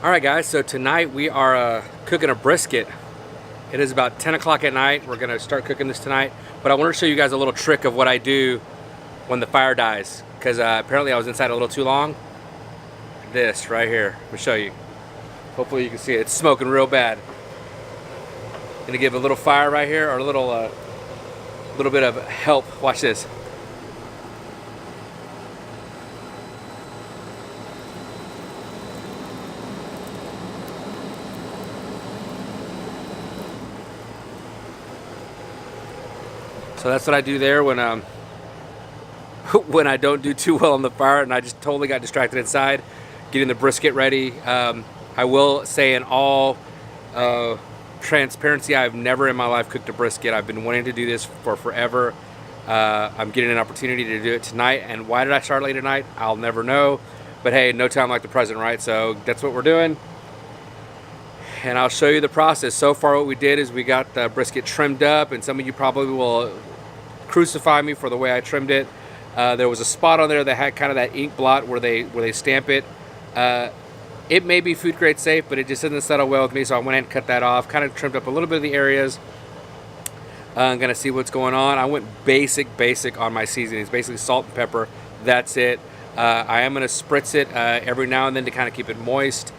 Alright guys, so tonight we are cooking a brisket. It is about 10 o'clock at night. We're gonna start cooking this tonight. But I want to show you guys a little trick of what I do when the fire dies. Because apparently I was inside a little too long. This right here, let me show you. Hopefully you can see it. It's smoking real bad. Gonna give a little fire right here, or a little bit of help. Watch this. So that's what I do there when when I don't do too well on the fire and I just totally got distracted inside getting the brisket ready. I will say in all transparency, I've never in my life cooked a brisket. I've been wanting to do this for forever. I'm getting an opportunity to do it tonight, and why did I start late at night? I'll never know, but hey, no time like the present, right? So that's what we're doing, and I'll show you the process. So far what we did is we got the brisket trimmed up, and some of you probably will crucify me for the way I trimmed it. There was a spot on there that had kind of that ink blot where they stamp it. It may be food grade safe, but it just didn't settle well with me, so I went ahead and cut that off. Kind of trimmed up a little bit of the areas. I'm gonna see what's going on. I went basic on my seasonings, basically salt and pepper. That's it. I am gonna spritz it every now and then to kind of keep it moist.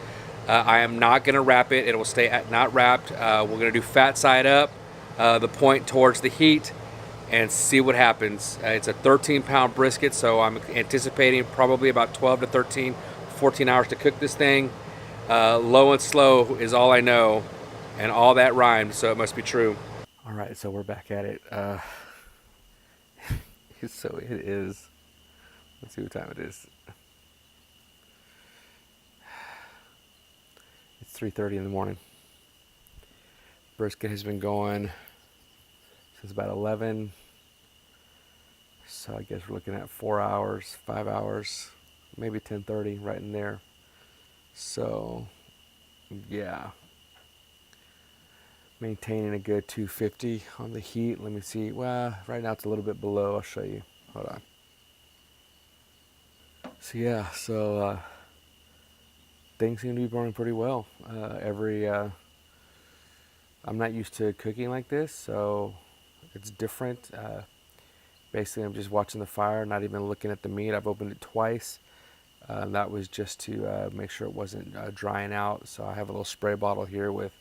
I am not gonna wrap it. It will stay not wrapped. We're gonna do fat side up, the point towards the heat, and see what happens. It's a 13-pound brisket, so I'm anticipating probably about 12 to 13, 14 hours to cook this thing. Low and slow is all I know, and all that rhymed, so it must be true. All right, so we're back at it. So it is, let's see what time it is. It's 3:30 in the morning. Brisket has been going since about 11. So I guess we're looking at 4 hours, 5 hours, maybe 10:30, right in there. So yeah, maintaining a good 250 on the heat. Let me see. Well, right now it's a little bit below. I'll show you. Hold on. So yeah, things seem to be burning pretty well. I'm not used to cooking like this, so it's different. Basically, I'm just watching the fire, not even looking at the meat. I've opened it twice. That was just to make sure it wasn't drying out. So I have a little spray bottle here with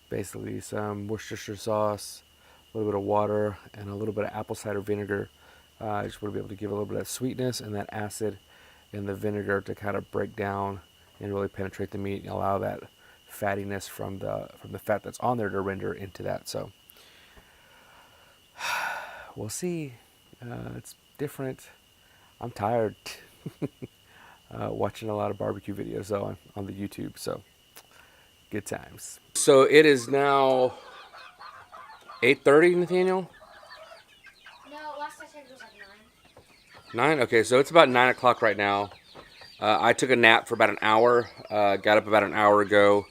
basically some Worcestershire sauce, a little bit of water, and a little bit of apple cider vinegar. I just want to be able to give a little bit of sweetness and that acid in the vinegar to kind of break down and really penetrate the meat and allow that fattiness from the fat that's on there to render into that. So we'll see. It's different. I'm tired. Watching a lot of barbecue videos though on the YouTube, so good times. So it is now 8:30, Nathaniel? No, last I checked it was like 9? Okay, so it's about 9 o'clock right now. I took a nap for about an hour. Got up about an hour ago.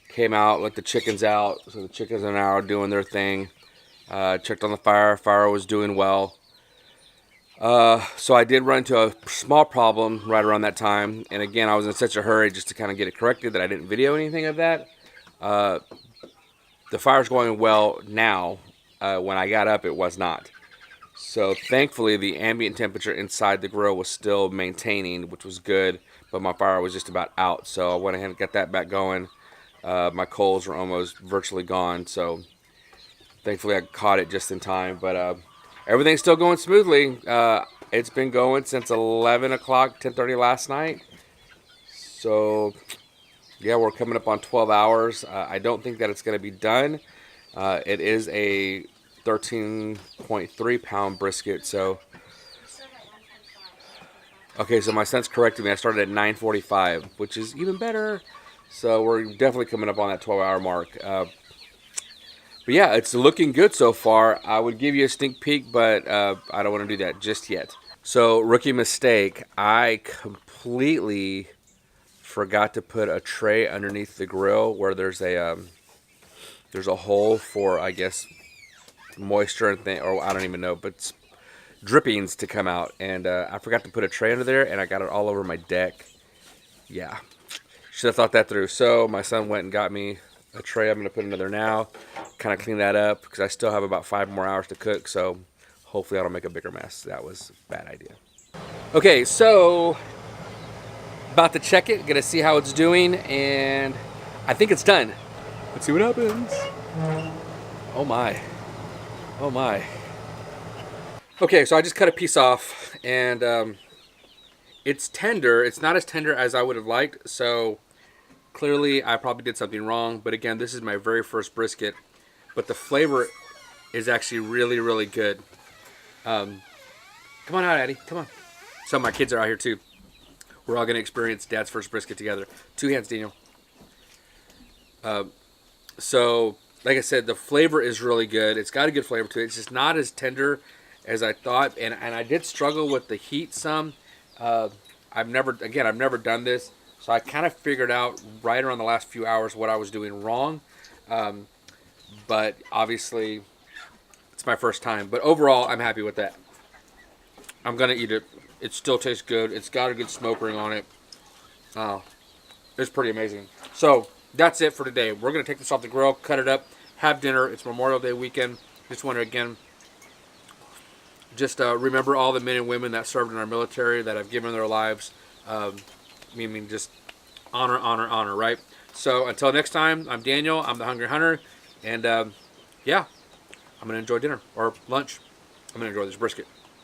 Came out, let the chickens out. So the chickens are now doing their thing. Checked on the fire. Fire was doing well. So I did run into a small problem right around that time. And again, I was in such a hurry just to kind of get it corrected that I didn't video anything of that. The fire's going well now. When I got up, it was not. So thankfully, the ambient temperature inside the grill was still maintaining, which was good. But my fire was just about out. So I went ahead and got that back going. My coals were almost virtually gone. So thankfully, I caught it just in time. But everything's still going smoothly. It's been going since 11 o'clock, 10:30 last night. So yeah, we're coming up on 12 hours. I don't think that it's going to be done. It is a 13.3 pound brisket. So okay, so my son's corrected me. I started at 9:45, which is even better. So we're definitely coming up on that 12-hour mark. But yeah, it's looking good so far. I would give you a sneak peek, but I don't want to do that just yet. So rookie mistake, I completely forgot to put a tray underneath the grill where there's a hole for, I guess, moisture and thing, or I don't even know, but drippings to come out. And I forgot to put a tray under there, and I got it all over my deck. Yeah, should have thought that through. So my son went and got me a tray. I'm gonna put another now, kind of clean that up because I still have about 5 more hours to cook. So hopefully I don't make a bigger mess. That was a bad idea. Okay, so about to check it, gonna see how it's doing, and I think it's done. Let's see what happens. Oh my. Oh my. Okay, so I just cut a piece off, and it's tender. It's not as tender as I would have liked, so clearly I probably did something wrong. But again, this is my very first brisket, but the flavor is actually really, really good. Come on out, Addie. Come on. So my kids are out here too. We're all gonna experience Dad's first brisket together. 2 hands, Daniel. So, like I said, the flavor is really good. It's got a good flavor to it. It's just not as tender as I thought, and I did struggle with the heat some. I've never done this, so I kind of figured out right around the last few hours what I was doing wrong. But obviously, it's my first time. But overall, I'm happy with that. I'm gonna eat it. It still tastes good. It's got a good smoke ring on it. It's pretty amazing. So that's it for today. We're gonna take this off the grill, cut it up, have dinner. It's Memorial Day weekend. Just want to again, just remember all the men and women that served in our military that have given their lives. I mean, just honor, honor, honor, right? So until next time, I'm Daniel. I'm the Hungry Hunter, and yeah, I'm gonna enjoy dinner or lunch. I'm gonna enjoy this brisket.